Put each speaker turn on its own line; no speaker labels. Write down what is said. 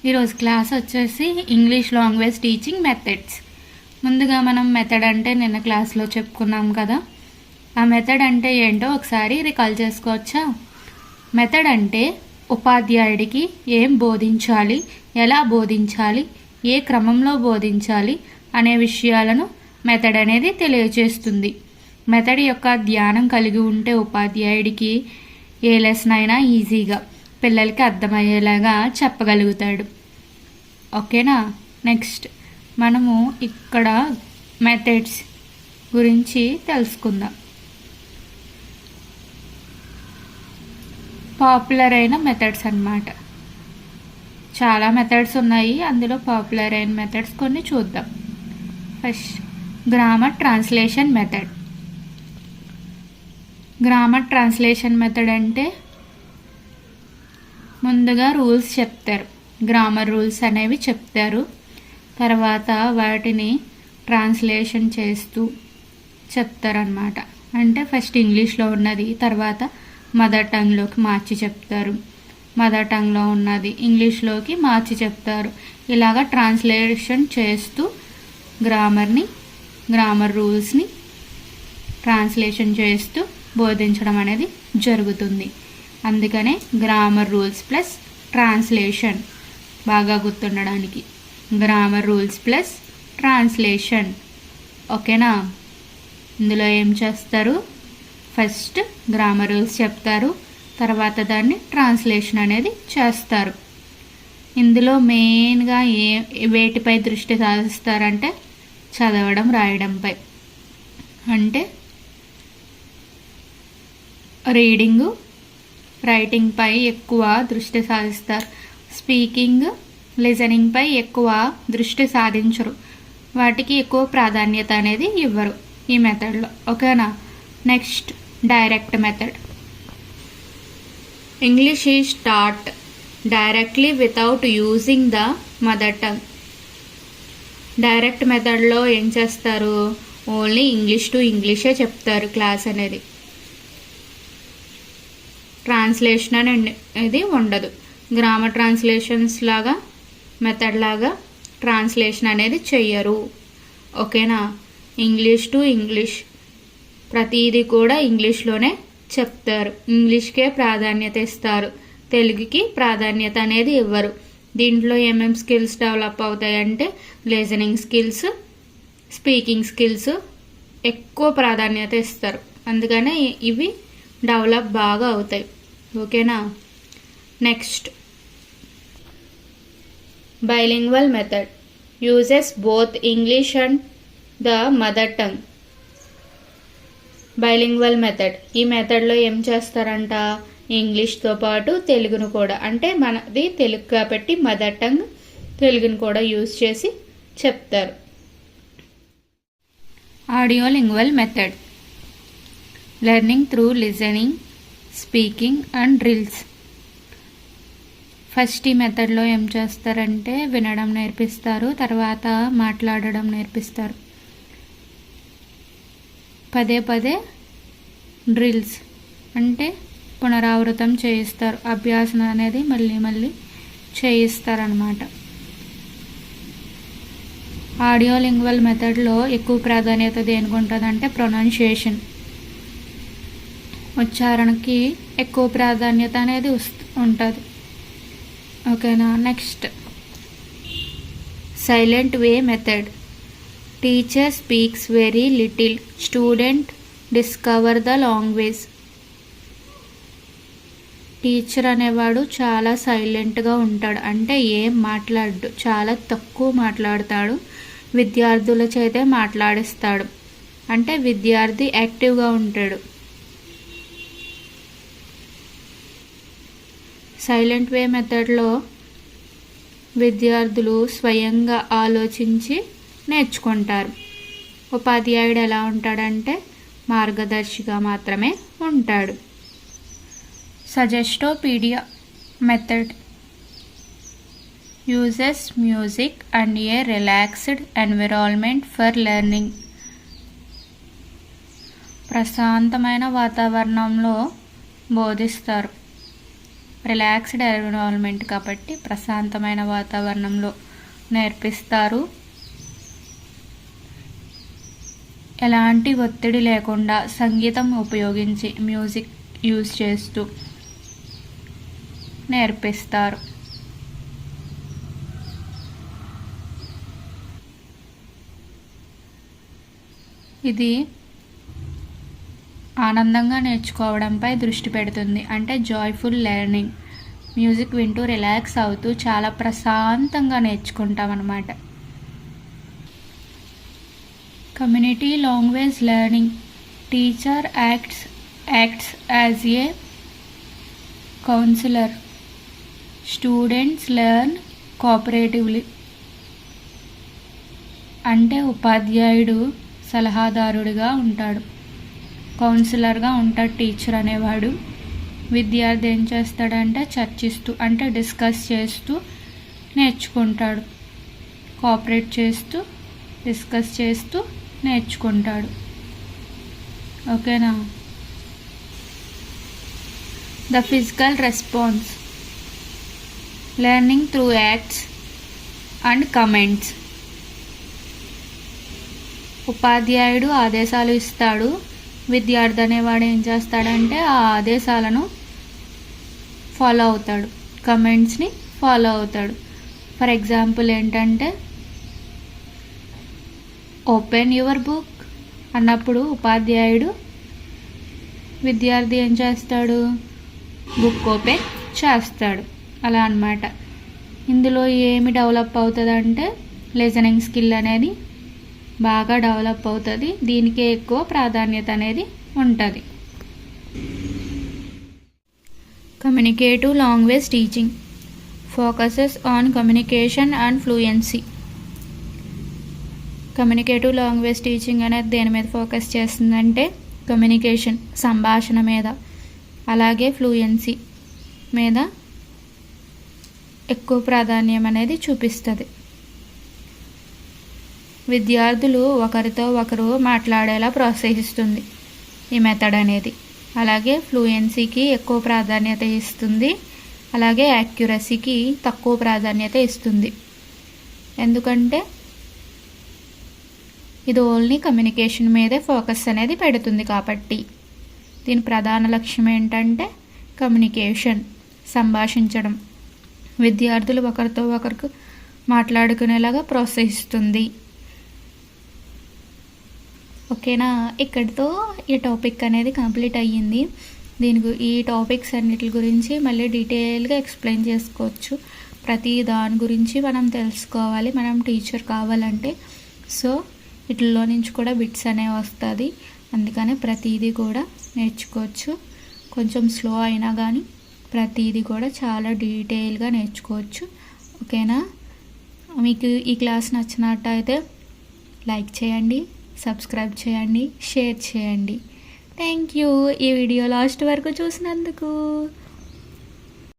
ఈరోజు క్లాస్ వచ్చేసి English language teaching methods. ముందుగా మనం మెథడ్ అంటే నిన్న క్లాస్లో చెప్పుకున్నాం కదా. ఆ మెథడ్ అంటే ఏంటో ఒకసారి రికాల్ చేసుకోవచ్చా? మెథడ్ అంటే ఉపాధ్యాయుడికి ఏం బోధించాలి, ఎలా బోధించాలి, ఏ క్రమంలో బోధించాలి అనే విషయాలను మెథడ్ అనేది తెలియజేస్తుంది. మెథడ్ యొక్క ధ్యానం కలిగి ఉంటే ఉపాధ్యాయుడికి ఏ లెసన్ అయినా ఈజీగా పిల్లలకి అర్థమయ్యేలాగా చెప్పగలుగుతాడు. ఓకేనా? నెక్స్ట్ మనము ఇక్కడ మెథడ్స్ గురించి తెలుసుకుందాం. పాపులర్ అయిన మెథడ్స్ అన్నమాట. చాలా మెథడ్స్ ఉన్నాయి, అందులో పాపులర్ అయిన మెథడ్స్ కొన్ని చూద్దాం. First grammar translation method. Grammar translation method అంటే ముందుగా రూల్స్ చెప్తారు, గ్రామర్ రూల్స్ అనేవి చెప్తారు. తర్వాత వాటిని ట్రాన్స్లేషన్ చేస్తూ చెప్తారనమాట. అంటే ఫస్ట్ ఇంగ్లీష్లో ఉన్నది తర్వాత మదర్ టంగ్లోకి మార్చి చెప్తారు, మదర్ టంగ్లో ఉన్నది ఇంగ్లీష్లోకి మార్చి చెప్తారు. ఇలాగా ట్రాన్స్లేషన్ చేస్తూ గ్రామర్ రూల్స్ని ట్రాన్స్లేషన్ చేస్తూ బోధించడం అనేది జరుగుతుంది. అందుకనే గ్రామర్ రూల్స్ ప్లస్ ట్రాన్స్లేషన్, బాగా గుర్తుండడానికి గ్రామర్ రూల్స్ ప్లస్ ట్రాన్స్లేషన్. ఓకేనా? ఇందులో ఏం చేస్తారు? ఫస్ట్ గ్రామర్ రూల్స్ చెప్తారు, తర్వాత దాన్ని ట్రాన్స్లేషన్ అనేది చేస్తారు. ఇందులో మెయిన్గా వేటిపై దృష్టి సాధిస్తారంటే చదవడం రాయడంపై. అంటే రీడింగు రైటింగ్ పై ఎక్కువ దృష్టి సాధిస్తారు. స్పీకింగ్ లిజనింగ్ పై ఎక్కువ దృష్టి సాధించరు, వాటికి ఎక్కువ ప్రాధాన్యత అనేది ఇవ్వరు ఈ మెథడ్లో. ఓకేనా? Next direct method. English is taught directly without using the mother tongue. Direct మెథడ్లో ఏం చేస్తారు? ఓన్లీ ఇంగ్లీష్ టు ఇంగ్లీషే చెప్తారు క్లాస్ అనేది. ట్రాన్స్లేషన్ అనేది ఉండదు. గ్రామర్ ట్రాన్స్లేషన్స్ లాగా మెథడ్ లాగా ట్రాన్స్లేషన్ అనేది చెయ్యరు. ఓకేనా? ఇంగ్లీష్ టు ఇంగ్లీష్ ప్రతిదీ కూడా ఇంగ్లీష్లోనే చెప్తారు, ఇంగ్లీష్కే ప్రాధాన్యత ఇస్తారు, తెలుగుకి ప్రాధాన్యత అనేది ఇవ్వరు. దీంట్లో ఏమేమి స్కిల్స్ డెవలప్ అవుతాయంటే లిజనింగ్ స్కిల్స్, స్పీకింగ్ స్కిల్స్ ఎక్కువ ప్రాధాన్యత ఇస్తారు. అందుకనే ఇవి డెవలప్ బాగా అవుతాయి. ఓకేనా? Next bilingual method uses both English and the mother tongue. Bilingual method, ఈ మెథడ్లో ఏం చేస్తారంట? ఇంగ్లీష్తో పాటు తెలుగును కూడా, అంటే మనది తెలుగు కాబట్టి మదర్ టంగ్, తెలుగును కూడా యూజ్ చేసి చెప్తారు. Audiolingual method learning through listening, speaking and drills. First ఈ మెథడ్లో ఏం చేస్తారంటే వినడం నేర్పిస్తారు, తర్వాత మాట్లాడడం నేర్పిస్తారు. పదే పదే డ్రిల్స్ అంటే పునరావృతం చేయిస్తారు, అభ్యాసం అనేది మళ్ళీ మళ్ళీ చేయిస్తారనమాట. ఆడియోలింగ్వల్ మెథడ్లో ఎక్కువ ప్రాధాన్యత దేనికి ఉంటుందంటే ప్రొనౌన్సియేషన్, ఉచ్చారణకి ఎక్కువ ప్రాధాన్యత అనేది ఉంటుంది. ఓకేనా? Next silent way method. Teacher speaks very little, student discover the language. Teacher అనేవాడు చాలా సైలెంట్గా ఉంటాడు, అంటే ఏం మాట్లాడు, చాలా తక్కువ మాట్లాడతాడు, విద్యార్థుల చేతే మాట్లాడిస్తాడు, అంటే విద్యార్థి యాక్టివ్గా ఉంటాడు. సైలెంట్ వే మెథడ్లో విద్యార్థులు స్వయంగా ఆలోచించి నేర్చుకుంటారు. ఉపాధ్యాయుడు ఎలా ఉంటాడంటే మార్గదర్శిగా మాత్రమే ఉంటాడు. సజెస్టోపీడియా method uses music and A relaxed environment for learning. ప్రశాంతమైన వాతావరణంలో బోధిస్తారు. రిలాక్స్డ్ ఎన్విరాన్మెంట్ కాబట్టి ప్రశాంతమైన వాతావరణంలో నేర్పిస్తారు. ఎలాంటి ఒత్తిడి లేకుండా సంగీతం ఉపయోగించి మ్యూజిక్ యూజ్ చేస్తూ నేర్పిస్తారు. ఇది ఆనందంగా నేర్చుకోవడంపై దృష్టి పెడుతుంది. అంటే జాయ్ఫుల్ లెర్నింగ్. మ్యూజిక్ వింటూ రిలాక్స్ అవుతూ చాలా ప్రశాంతంగా నేర్చుకుంటాం అన్నమాట. Community language learning. Teacher acts as a counsellor. Students learn cooperatively. అంటే ఉపాధ్యాయుడు సలహాదారుడిగా ఉంటాడు, కౌన్సిలర్గా ఉంటాడు టీచర్ అనేవాడు. విద్యార్థి ఏం చేస్తాడంటే చర్చిస్తూ అంటే డిస్కస్ చేస్తూ నేర్చుకుంటాడు. కోఆపరేట్ చేస్తూ డిస్కస్ చేస్తూ నేర్చుకుంటాడు. ఓకేనా? The physical response. Learning through acts and comments. ఉపాధ్యాయుడు ఆదేశాలు ఇస్తాడు, విద్యార్థి అనేవాడు ఏం చేస్తాడంటే ఆ ఆదేశాలను ఫాలో అవుతాడు, కమెంట్స్ని ఫాలో అవుతాడు. ఫర్ ఎగ్జాంపుల్ ఏంటంటే ఓపెన్ యువర్ బుక్ అన్నప్పుడు ఉపాధ్యాయుడు విద్యార్థి ఏం చేస్తాడు, బుక్ ఓపెన్ చేస్తాడు. అలా అన్నమాట. ఇందులో ఏమి డెవలప్ అవుతుందంటే లిజనింగ్ స్కిల్ అనేది బాగా డెవలప్ అవుతుంది. దీనికే ఎక్కువ ప్రాధాన్యత అనేది ఉంటుంది. Communicative language teaching focuses on communication and fluency. Communicative language teaching అనేది దేని మీద ఫోకస్ చేస్తుందంటే కమ్యూనికేషన్, సంభాషణ మీద, అలాగే ఫ్లూయెన్సీ మీద ఎక్కువ ప్రాధాన్యం అనేది చూపిస్తుంది. విద్యార్థులు ఒకరితో ఒకరు మాట్లాడేలా ప్రోత్సహిస్తుంది ఈ మెథడ్ అనేది. అలాగే ఫ్లూయెన్సీకి ఎక్కువ ప్రాధాన్యత ఇస్తుంది, అలాగే యాక్యురసీకి తక్కువ ప్రాధాన్యత ఇస్తుంది. ఎందుకంటే ఇది ఓన్లీ కమ్యూనికేషన్ మీదే ఫోకస్ అనేది పెడుతుంది కాబట్టి. దీని ప్రధాన లక్ష్యం ఏంటంటే కమ్యూనికేషన్, సంభాషించడం, విద్యార్థులు ఒకరితో ఒకరికి మాట్లాడుకునేలాగా ప్రోత్సహిస్తుంది. ఓకేనా? ఇక్కడితో ఈ టాపిక్ అనేది కంప్లీట్ అయ్యింది. ఈ టాపిక్స్ అన్నిటి గురించి మళ్ళీ డీటెయిల్గా ఎక్స్ప్లెయిన్ చేసుకోవచ్చు. ప్రతి దాని గురించి మనం తెలుసుకోవాలి మనం టీచర్ కావాలంటే. సో వీటిల్లో నుంచి కూడా బిట్స్ అనేవి వస్తుంది, అందుకని ప్రతిదీ కూడా నేర్చుకోవచ్చు. కొంచెం స్లో అయినా కానీ ప్రతిదీ కూడా చాలా డీటెయిల్గా నేర్చుకోవచ్చు. ఓకేనా? మీకు ఈ క్లాస్ నచ్చినట్టయితే లైక్ చేయండి, సబ్స్క్రైబ్ చేయండి, షేర్ చేయండి. థ్యాంక్ యూ ఈ వీడియో లాస్ట్ వరకు చూసినందుకు.